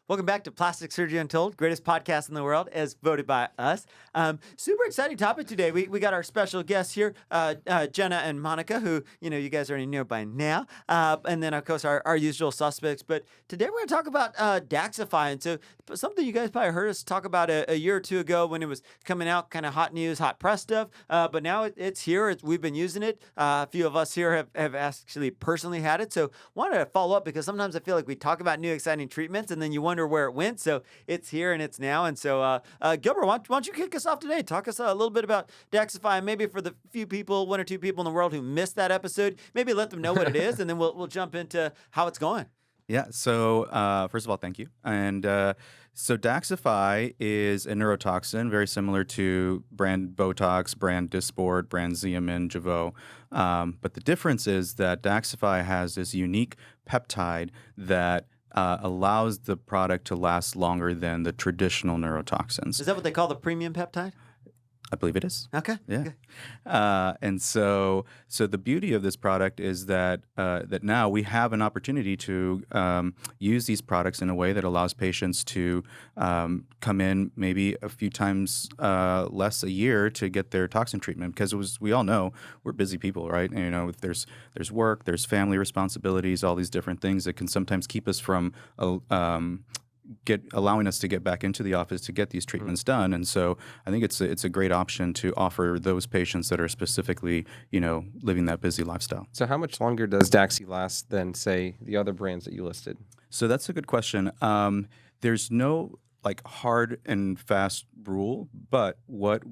Welcome back to Plastic Surgery Untold, greatest podcast in the world, as voted by us. Super exciting topic today. We got our special guests here, Jenna and Monica, who you guys already know by now, and then of course our usual suspects. But today we're going to talk about Daxxify, and so something you guys probably heard us talk about a year or two ago when it was coming out, kind of hot news, hot press stuff. But now it's here. We've been using it. A few of us here have actually personally had it. So wanted to follow up because sometimes I feel like we talk about new exciting treatments and then you wonder where it went. So it's here and it's now. And so Gilbert, why don't you kick us off today? Talk us a little bit about Daxxify. Maybe for the few people, one or two people in the world who missed that episode, maybe let them know what it is, and then we'll jump into how it's going. Yeah. So first of all, thank you. And so Daxxify is a neurotoxin, very similar to brand Botox, brand Dysport, brand Xeomin, Jeuveau. But the difference is that Daxxify has this unique peptide that allows the product to last longer than the traditional neurotoxins. Is that what they call the premium peptide? I believe it is. Okay. Yeah. Okay. And so the beauty of this product is that that now we have an opportunity to use these products in a way that allows patients to come in maybe a few times less a year to get their toxin treatment, because we all know we're busy people, right? And, there's work, there's family responsibilities, all these different things that can sometimes keep us from allowing us to get back into the office to get these treatments done. And so I think it's a great option to offer those patients that are specifically, living that busy lifestyle. So how much longer does Daxxi last than, say, the other brands that you listed? So that's a good question. There's no hard and fast rule, but what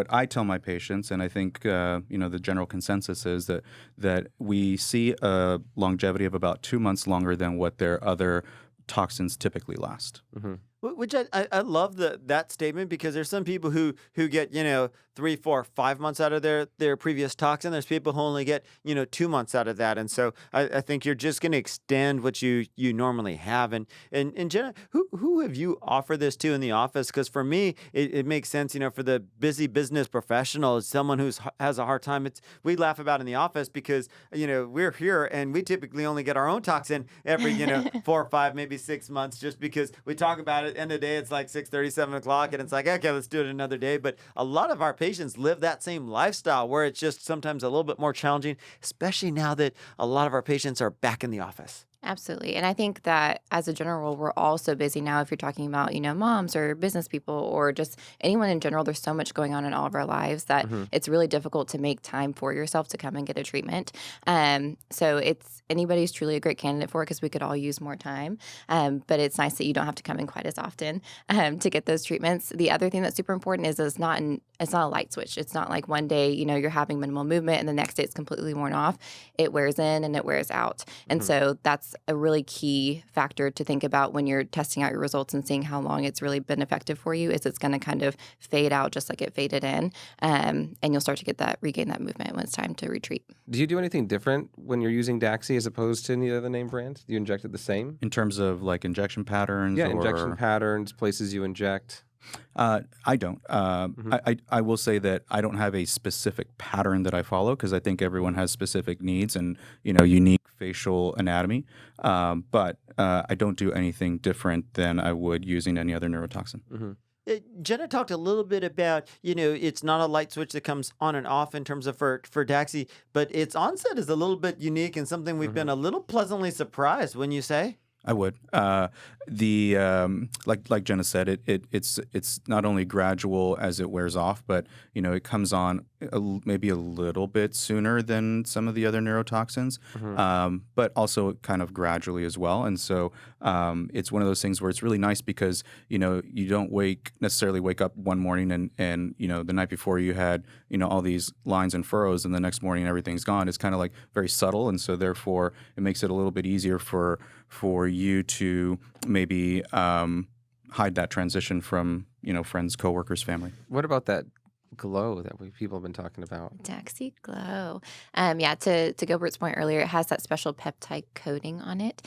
I tell my patients, and I think the general consensus is that we see a longevity of about 2 months longer than what their other toxins typically last. Mm-hmm. Which I love that statement, because there's some people who get 3, 4, 5 months out of their previous toxin. There's people who only get 2 months out of that, and so I think you're just going to extend what you normally have. And Jenna, who have you offered this to in the office? Because for me, it makes sense. For the busy business professional, someone who has a hard time. We laugh about in the office because we're here and we typically only get our own toxin every 4 or 5, maybe 6 months, just because we talk about it. End of the day, it's like 6:30, 7 o'clock, and it's like, okay, let's do it another day. But a lot of our patients live that same lifestyle where it's just sometimes a little bit more challenging, especially now that a lot of our patients are back in the office. Absolutely. And I think that as a general rule, we're all so busy now. If you're talking about, moms or business people or just anyone in general, there's so much going on in all of our lives that it's really difficult to make time for yourself to come and get a treatment. So anybody's truly a great candidate for it, because we could all use more time. But it's nice that you don't have to come in quite as often to get those treatments. The other thing that's super important is it's not a light switch. It's not like one day, you're having minimal movement and the next day it's completely worn off. It wears in and it wears out. And so that's a really key factor to think about when you're testing out your results and seeing how long it's really been effective for you. Is it's going to kind of fade out just like it faded in, and you'll start to regain that movement when it's time to retreat. Do you do anything different when you're using Daxxi as opposed to any other name brand? Do you inject it the same? In terms of injection patterns? Yeah, injection patterns, places you inject. I don't. I will say that I don't have a specific pattern that I follow, because I think everyone has specific needs and unique facial anatomy. But I don't do anything different than I would using any other neurotoxin. Mm-hmm. Jenna talked a little bit about, it's not a light switch that comes on and off in terms of for Daxxi, but its onset is a little bit unique and something we've been a little pleasantly surprised, wouldn't you say? I would. Like Jenna said, it's not only gradual as it wears off, but it comes on maybe a little bit sooner than some of the other neurotoxins, but also kind of gradually as well. And so it's one of those things where it's really nice because you don't necessarily wake up one morning and the night before you had all these lines and furrows, and the next morning everything's gone. It's kind of very subtle, and so therefore it makes it a little bit easier for you to maybe hide that transition from friends, coworkers, family. What about that glow that people have been talking about? Daxxi Glow. To Gilbert's point earlier, it has that special peptide coating on it.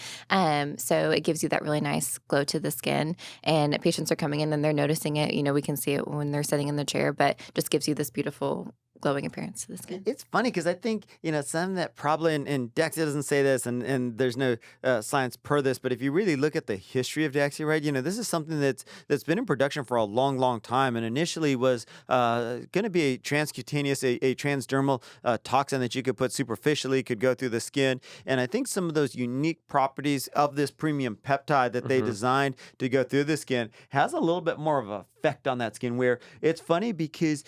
So it gives you that really nice glow to the skin. And patients are coming in and they're noticing it. We can see it when they're sitting in the chair, but just gives you this beautiful glowing appearance to the skin. It's funny because I think, some that probably, and Daxxi doesn't say this, and there's no science per this, but if you really look at the history of Daxxi, right, this is something that's been in production for a long, long time, and initially was going to be a transcutaneous, a transdermal toxin that you could put superficially, could go through the skin, and I think some of those unique properties of this premium peptide that they designed to go through the skin has a little bit more of an effect on that skin, where it's funny because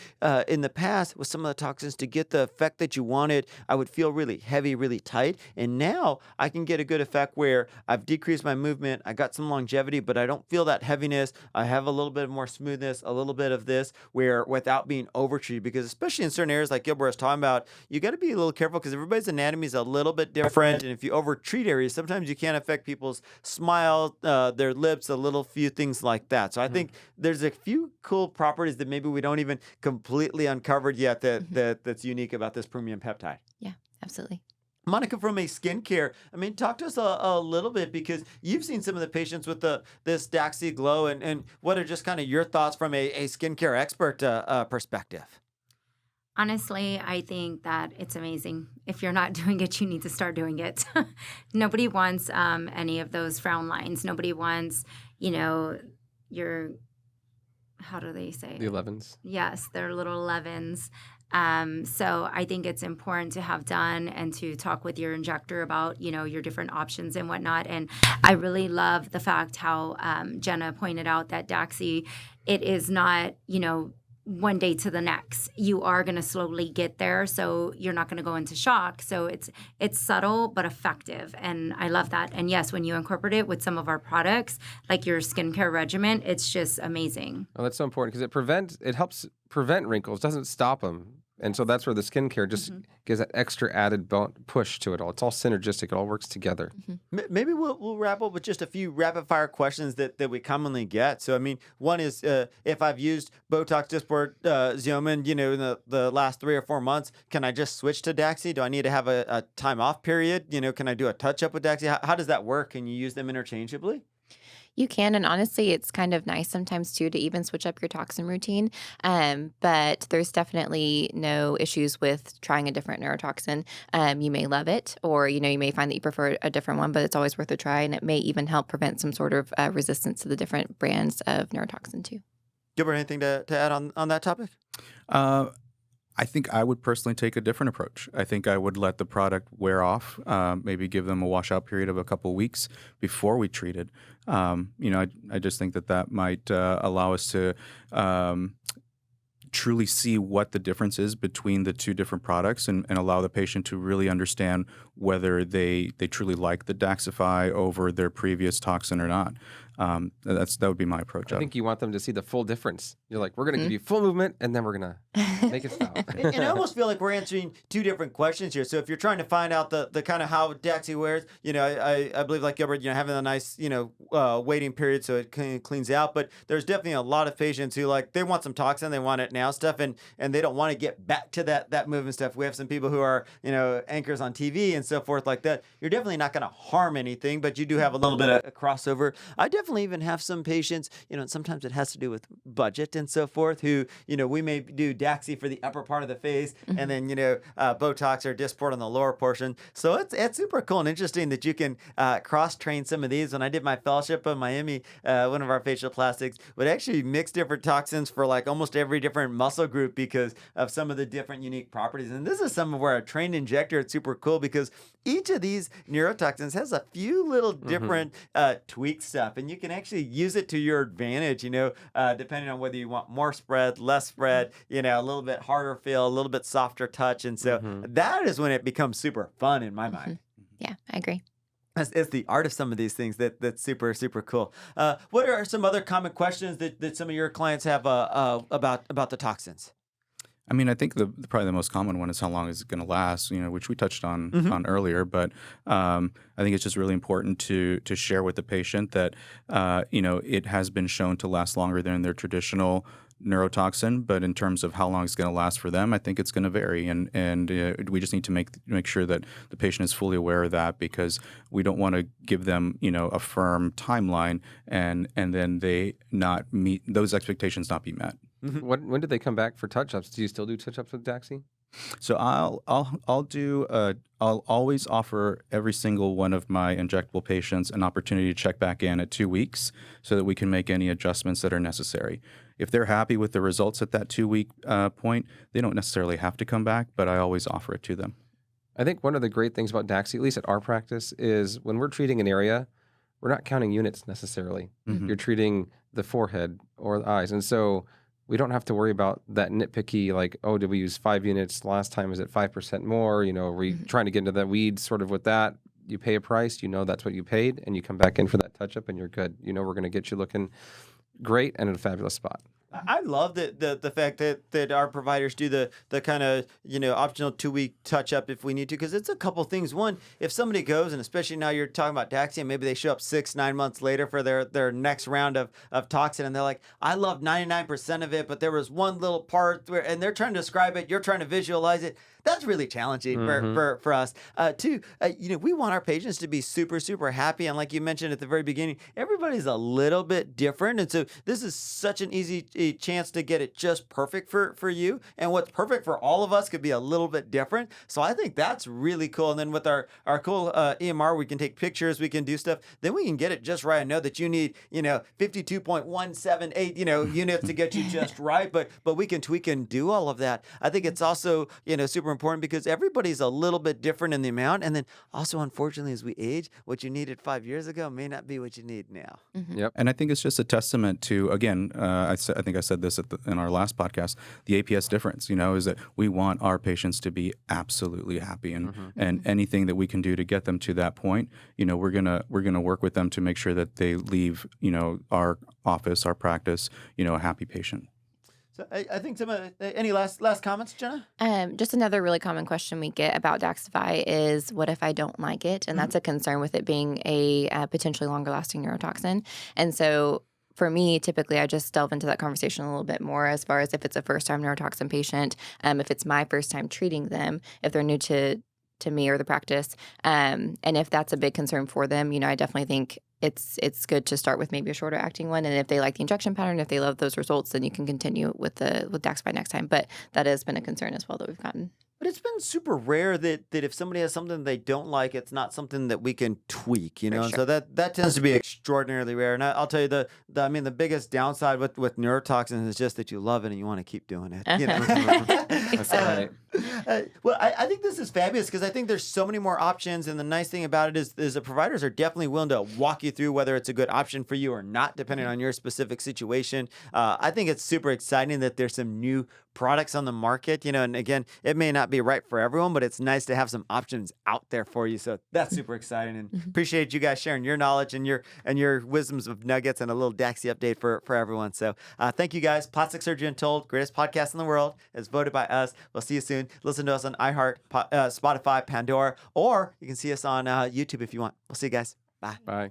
in the past with some of the toxins, to get the effect that you wanted, I would feel really heavy, really tight. And now I can get a good effect where I've decreased my movement, I got some longevity, but I don't feel that heaviness. I have a little bit more smoothness, a little bit of this, where without being overtreated, because especially in certain areas like Gilbert was talking about, you got to be a little careful because everybody's anatomy is a little bit different. And if you overtreat areas, sometimes you can't affect people's smile, their lips, a little few things like that. So I think there's a few cool properties that maybe we don't even completely uncovered yet that's unique about this premium peptide. Yeah, absolutely. Monica, from a skincare, talk to us a little bit, because you've seen some of the patients with this Daxxi Glow, and what are just kind of your thoughts from a skincare expert perspective? Honestly, I think that it's amazing. If you're not doing it, you need to start doing it. Nobody wants any of those frown lines. Nobody wants, your, how do they say? The 11s. Yes, they're little 11s. So I think it's important to have done and to talk with your injector about, your different options and whatnot. And I really love the fact how Jenna pointed out that Daxxi, it is not, one day to the next. You are going to slowly get there, so you're not going to go into shock. So it's subtle but effective, and I love that. And yes, when you incorporate it with some of our products, like your skincare regimen, it's just amazing. Oh, that's so important because it helps prevent wrinkles, doesn't stop them. And so that's where the skincare just gives that extra added push to it all. It's all synergistic. It all works together. Maybe we'll wrap up with just a few rapid fire questions that we commonly get. So, one is if I've used Botox, Dysport, Xeomin, in the last 3 or 4 months, can I just switch to Daxxi? Do I need to have a time off period? Can I do a touch up with Daxxi? How does that work? Can you use them interchangeably? You can, and honestly, it's kind of nice sometimes too to even switch up your toxin routine. But there's definitely no issues with trying a different neurotoxin. You may love it, or you may find that you prefer a different one, but it's always worth a try, and it may even help prevent some sort of resistance to the different brands of neurotoxin too. Gilbert, anything to add on that topic? I think I would personally take a different approach. I think I would let the product wear off, maybe give them a washout period of a couple of weeks before we treat it. I just think that might allow us to truly see what the difference is between the two different products, and allow the patient to really understand whether they truly like the Daxxify over their previous toxin or not. That would be my approach. I think you want them to see the full difference. You're like, we're going to give you full movement, and then we're going to make it stop. And I almost feel like we're answering two different questions here. So if you're trying to find out the kind of how Daxxi wears, I believe like Gilbert, having a nice, waiting period so it cleans out. But there's definitely a lot of patients who they want some toxin, they want it now stuff, and they don't want to get back to that movement stuff. We have some people who are, anchors on TV and so forth like that. You're definitely not going to harm anything, but you do have a little bit of a crossover. I definitely even have some patients, and sometimes it has to do with budget and so forth, who, we may do Daxxi for the upper part of the face, and then, Botox or Dysport on the lower portion. So it's super cool and interesting that you can cross-train some of these. When I did my fellowship in Miami, one of our facial plastics would actually mix different toxins for almost every different muscle group because of some of the different unique properties. And this is some of where a trained injector, it's super cool because each of these neurotoxins has a few little different tweak stuff, and you can actually use it to your advantage, depending on whether you want more spread, less spread, a little bit harder feel, a little bit softer touch. And so that is when it becomes super fun in my mind. Yeah, I agree. It's the art of some of these things that's super, super cool. What are some other common questions that some of your clients have about the toxins? I think probably the most common one is how long is it going to last, which we touched on earlier. But I think it's just really important to share with the patient that, it has been shown to last longer than their traditional neurotoxin. But in terms of how long it's going to last for them, I think it's going to vary. And we just need to make sure that the patient is fully aware of that, because we don't want to give them, a firm timeline and then they not meet those expectations, not be met. When did they come back for touch-ups? Do you still do touch-ups with Daxxi? So I'll always offer every single one of my injectable patients an opportunity to check back in at 2 weeks so that we can make any adjustments that are necessary. If they're happy with the results at that 2-week point, they don't necessarily have to come back, but I always offer it to them. I think one of the great things about Daxxi, at least at our practice, is when we're treating an area, we're not counting units necessarily. Mhm. You're treating the forehead or the eyes. And so we don't have to worry about that nitpicky, like, oh, did we use 5 units last time? Is it 5% more? You know, are we trying to get into the weeds sort of with that? You pay a price, you know that's what you paid, and you come back in for that touch-up and you're good. You know we're going to get you looking great and in a fabulous spot. I love the fact that our providers do the kind of optional 2-week touch up if we need to, because it's a couple things. One, if somebody goes, and especially now you're talking about Daxxi, and maybe they show up 6-9 months later for their next round of toxin, and they're like, I love 99% of it, but there was one little part where, and they're trying to describe it, you're trying to visualize it. That's really challenging for us. Two, we want our patients to be super, super happy. And like you mentioned at the very beginning, everybody's a little bit different. And so this is such an easy chance to get it just perfect for you. And what's perfect for all of us could be a little bit different. So I think that's really cool. And then with our cool EMR, we can take pictures, we can do stuff. Then we can get it just right. I know that you need, 52.178, units to get you just right. But we can tweak and do all of that. I think it's also, super important because everybody's a little bit different in the amount. And then also, unfortunately, as we age, what you needed 5 years ago may not be what you need now. Yep. And I think it's just a testament to, again, I think I said this in our last podcast, the APS difference, is that we want our patients to be absolutely happy. And anything that we can do to get them to that point, we're gonna work with them to make sure that they leave, our office, our practice, a happy patient. So I think any last comments, Jenna? Just another really common question we get about Daxxify is, what if I don't like it? And that's a concern with it being a potentially longer lasting neurotoxin. And so for me, typically, I just delve into that conversation a little bit more as far as if it's a first-time neurotoxin patient, if it's my first time treating them, if they're new to me or the practice, and if that's a big concern for them, I definitely think it's good to start with maybe a shorter acting one. And if they like the injection pattern, if they love those results, then you can continue with Daxxify next time. But that has been a concern as well that we've gotten. But it's been super rare that if somebody has something they don't like, it's not something that we can tweak, For And sure. so that tends to be extraordinarily rare. And I'll tell you the biggest downside with neurotoxins is just that you love it and you want to keep doing it. That's right. Well, I think this is fabulous because I think there's so many more options, and the nice thing about it is the providers are definitely willing to walk you through whether it's a good option for you or not, depending on your specific situation. I think it's super exciting that there's some new products on the market, and again, it may not be right for everyone, but it's nice to have some options out there for you. So that's super exciting, and appreciate you guys sharing your knowledge and your wisdoms of nuggets and a little Daxxi update for everyone. So thank you guys. Plastic Surgery Untold, greatest podcast in the world, is voted by us. We'll see you soon. Listen to us on iHeart, Spotify, Pandora, or you can see us on YouTube if you want. We'll see you guys. Bye. Bye.